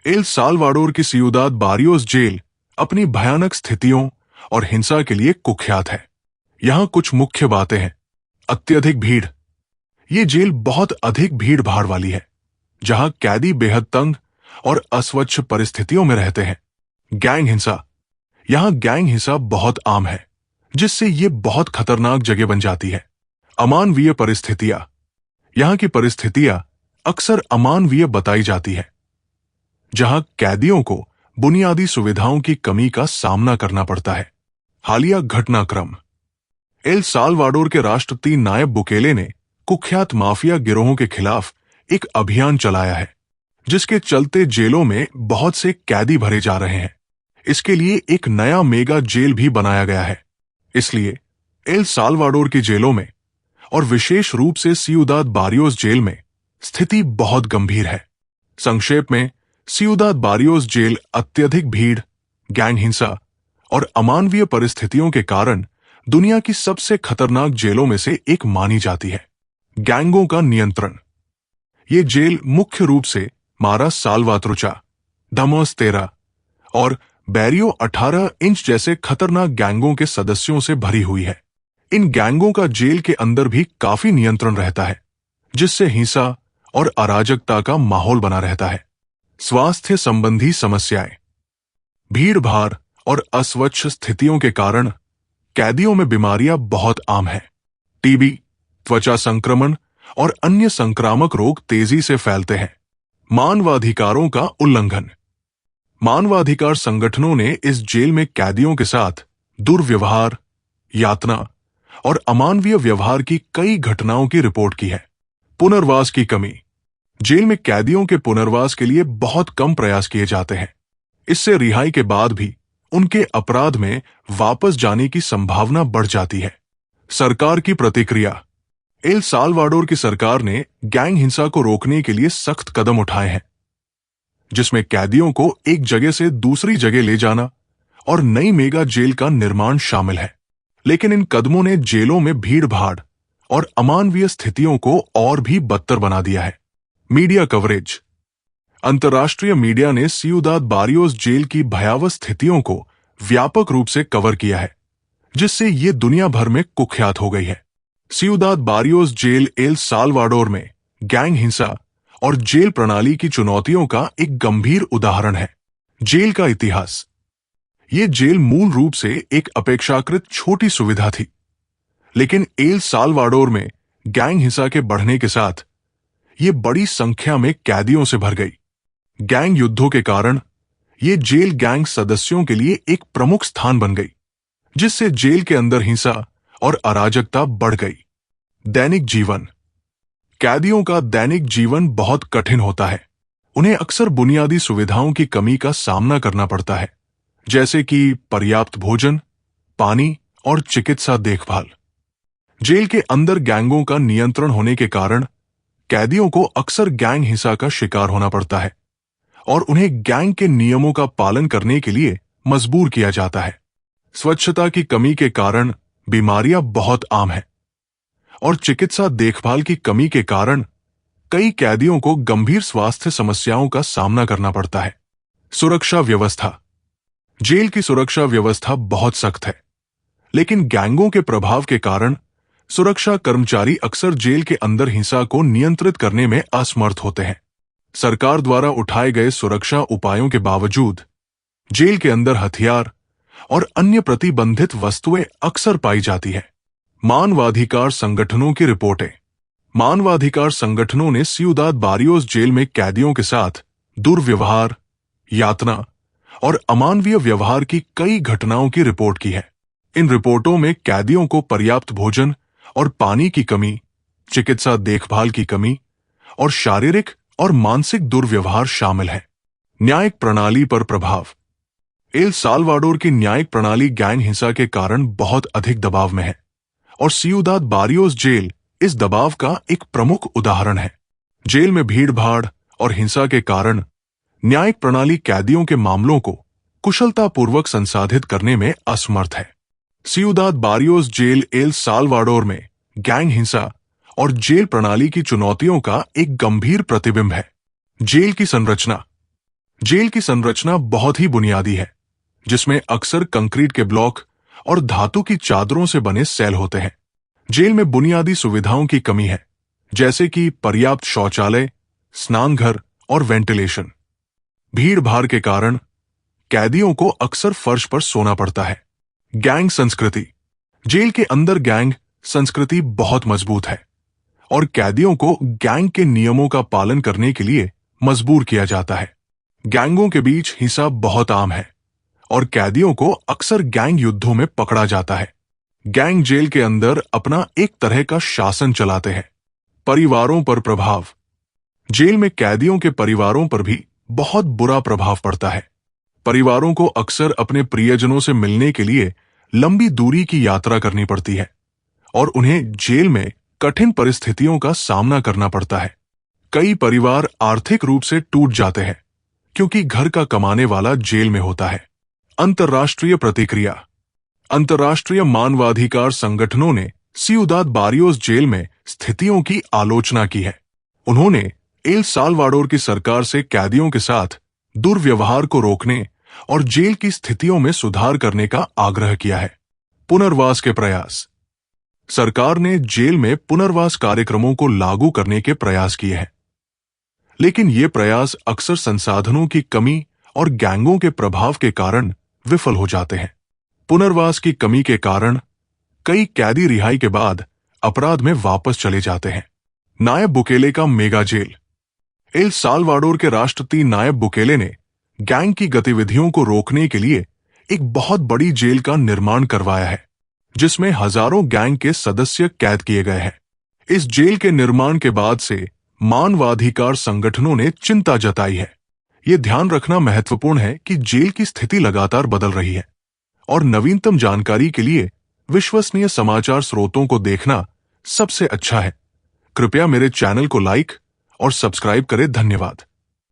El Salvador की सियुदाद बारियोस jail अपनी भयानक स्थितियों और हिंसा के लिए कुख्यात है। यहां कुछ मुख्य बातें हैं। अत्यधिक भीड़। ये जेल बहुत अधिक भीड़ भाड़ वाली है, जहां कैदी बेहद तंग और अस्वच्छ परिस्थितियों में रहते हैं। गैंग हिंसा। यहां गैंग हिंसा बहुत आम है, जिससे ये बहुत खतरनाक जगह बन जाती है। अमानवीय परिस्थितियां। यहां की परिस्थितियां अक्सर अमानवीय बताई जाती है, जहां कैदियों को बुनियादी सुविधाओं की कमी का सामना करना पड़ता है। हालिया घटनाक्रम। एल साल्वाडोर के राष्ट्रपति नायब बुकेले ने कुख्यात माफिया गिरोहों के खिलाफ एक अभियान चलाया है, जिसके चलते जेलों में बहुत से कैदी भरे जा रहे हैं। इसके लिए एक नया मेगा जेल भी बनाया गया है। इसलिए एल साल्वाडोर की जेलों में, और विशेष रूप से सियुदाद बारियोस जेल में, स्थिति बहुत गंभीर है। संक्षेप में, सियुदाद बारियोस जेल अत्यधिक भीड़, गैंग हिंसा और अमानवीय परिस्थितियों के कारण दुनिया की सबसे खतरनाक जेलों में से एक मानी जाती है। गैंगों का नियंत्रण। ये जेल मुख्य रूप से मारा साल्वात्रुचा, दमोस 13 और बैरियो 18 इंच जैसे खतरनाक गैंगों के सदस्यों से भरी हुई है। इन गैंगों का जेल के अंदर भी काफी नियंत्रण रहता है, जिससे हिंसा और अराजकता का माहौल बना रहता है। स्वास्थ्य संबंधी समस्याएं। भीड़ भाड़ और अस्वच्छ स्थितियों के कारण कैदियों में बीमारियां बहुत आम हैं। टीबी, त्वचा संक्रमण और अन्य संक्रामक रोग तेजी से फैलते हैं। मानवाधिकारों का उल्लंघन। मानवाधिकार संगठनों ने इस जेल में कैदियों के साथ दुर्व्यवहार, यातना और अमानवीय व्यवहार की कई घटनाओं की रिपोर्ट की है। पुनर्वास की कमी। जेल में कैदियों के पुनर्वास के लिए बहुत कम प्रयास किए जाते हैं। इससे रिहाई के बाद भी उनके अपराध में वापस जाने की संभावना बढ़ जाती है। सरकार की प्रतिक्रिया। एल साल्वाडोर की सरकार ने गैंग हिंसा को रोकने के लिए सख्त कदम उठाए हैं, जिसमें कैदियों को एक जगह से दूसरी जगह ले जाना और नई मेगा जेल का निर्माण शामिल है। लेकिन इन कदमों ने जेलों में भीड़ भाड़ और अमानवीय स्थितियों को और भी बदतर बना दिया है। Media coverage. अंतर्राष्ट्रीय मीडिया ने सियुदाद बारियोस जेल की भयावह स्थितियों को व्यापक रूप से कवर किया है, जिससे ये दुनिया भर में कुख्यात हो गई है। सियुदाद बारियोस जेल एल साल्वाडोर में गैंग हिंसा और जेल प्रणाली की चुनौतियों का एक गंभीर उदाहरण है। जेल का इतिहास। ये जेल मूल रूप से एक अपेक्षाकृत छोटी सुविधा थी, लेकिन एल साल्वाडोर में गैंग हिंसा के बढ़ने के साथ ये बड़ी संख्या में कैदियों से भर गई। गैंग युद्धों के कारण ये जेल गैंग सदस्यों के लिए एक प्रमुख स्थान बन गई, जिससे जेल के अंदर हिंसा और अराजकता बढ़ गई। दैनिक जीवन। कैदियों का दैनिक जीवन बहुत कठिन होता है। उन्हें अक्सर बुनियादी सुविधाओं की कमी का सामना करना पड़ता है, जैसे कि पर्याप्त भोजन, पानी और चिकित्सा देखभाल। जेल के अंदर गैंगों का नियंत्रण होने के कारण कैदियों को अक्सर गैंग हिंसा का शिकार होना पड़ता है और उन्हें गैंग के नियमों का पालन करने के लिए मजबूर किया जाता है। स्वच्छता की कमी के कारण बीमारियां बहुत आम हैं और चिकित्सा देखभाल की कमी के कारण कई कैदियों को गंभीर स्वास्थ्य समस्याओं का सामना करना पड़ता है। सुरक्षा व्यवस्था। जेल की सुरक्षा व्यवस्था बहुत सख्त है, लेकिन गैंगों के प्रभाव के कारण सुरक्षा कर्मचारी अक्सर जेल के अंदर हिंसा को नियंत्रित करने में असमर्थ होते हैं। सरकार द्वारा उठाए गए सुरक्षा उपायों के बावजूद जेल के अंदर हथियार और अन्य प्रतिबंधित वस्तुएं अक्सर पाई जाती है। मानवाधिकार संगठनों की रिपोर्टें। मानवाधिकार संगठनों ने सियुदाद बारियोस जेल में कैदियों के साथ दुर्व्यवहार, यातना और अमानवीय व्यवहार की कई घटनाओं की रिपोर्ट की है। इन रिपोर्टों में कैदियों को पर्याप्त भोजन और पानी की कमी, चिकित्सा देखभाल की कमी और शारीरिक और मानसिक दुर्व्यवहार शामिल है। न्यायिक प्रणाली पर प्रभाव। एल साल्वाडोर की न्यायिक प्रणाली गैंग हिंसा के कारण बहुत अधिक दबाव में है और सियुदाद बारियोस जेल इस दबाव का एक प्रमुख उदाहरण है। जेल में भीड़ भाड़ और हिंसा के कारण न्यायिक प्रणाली कैदियों के मामलों को कुशलतापूर्वक संसाधित करने में असमर्थ है। सियुदाद बारियोस जेल एल साल्वाडोर में गैंग हिंसा और जेल प्रणाली की चुनौतियों का एक गंभीर प्रतिबिंब है। जेल की संरचना। जेल की संरचना बहुत ही बुनियादी है, जिसमें अक्सर कंक्रीट के ब्लॉक और धातु की चादरों से बने सेल होते हैं। जेल में बुनियादी सुविधाओं की कमी है, जैसे कि पर्याप्त शौचालय, स्नानघर और वेंटिलेशन। भीड़ भाड़ के कारण कैदियों को अक्सर फर्श पर सोना पड़ता है। गैंग संस्कृति। जेल के अंदर गैंग संस्कृति बहुत मजबूत है और कैदियों को गैंग के नियमों का पालन करने के लिए मजबूर किया जाता है। गैंगों के बीच हिंसा बहुत आम है और कैदियों को अक्सर गैंग युद्धों में पकड़ा जाता है। गैंग जेल के अंदर अपना एक तरह का शासन चलाते हैं। परिवारों पर प्रभाव। जेल में कैदियों के परिवारों पर भी बहुत बुरा प्रभाव पड़ता है। परिवारों को अक्सर अपने प्रियजनों से मिलने के लिए लंबी दूरी की यात्रा करनी पड़ती है और उन्हें जेल में कठिन परिस्थितियों का सामना करना पड़ता है। कई परिवार आर्थिक रूप से टूट जाते हैं क्योंकि घर का कमाने वाला जेल में होता है। अंतर्राष्ट्रीय प्रतिक्रिया। अंतर्राष्ट्रीय मानवाधिकार संगठनों ने सियुदाद बारियोस जेल में स्थितियों की आलोचना की है। उन्होंने एल साल्वाडोर की सरकार से कैदियों के साथ दुर्व्यवहार को रोकने और जेल की स्थितियों में सुधार करने का आग्रह किया है। पुनर्वास के प्रयास। सरकार ने जेल में पुनर्वास कार्यक्रमों को लागू करने के प्रयास किए हैं, लेकिन ये प्रयास अक्सर संसाधनों की कमी और गैंगों के प्रभाव के कारण विफल हो जाते हैं। पुनर्वास की कमी के कारण कई कैदी रिहाई के बाद अपराध में वापस चले जाते हैं। नायब बुकेले का मेगा जेल। एल साल्वाडोर के राष्ट्रपति नायब बुकेले ने गैंग की गतिविधियों को रोकने के लिए एक बहुत बड़ी जेल का निर्माण करवाया है, जिसमें हजारों गैंग के सदस्य कैद किए गए हैं। इस जेल के निर्माण के बाद से मानवाधिकार संगठनों ने चिंता जताई है। ये ध्यान रखना महत्वपूर्ण है कि जेल की स्थिति लगातार बदल रही है और नवीनतम जानकारी के लिए विश्वसनीय समाचार स्रोतों को देखना सबसे अच्छा है। कृपया मेरे चैनल को लाइक और सब्सक्राइब करें। धन्यवाद।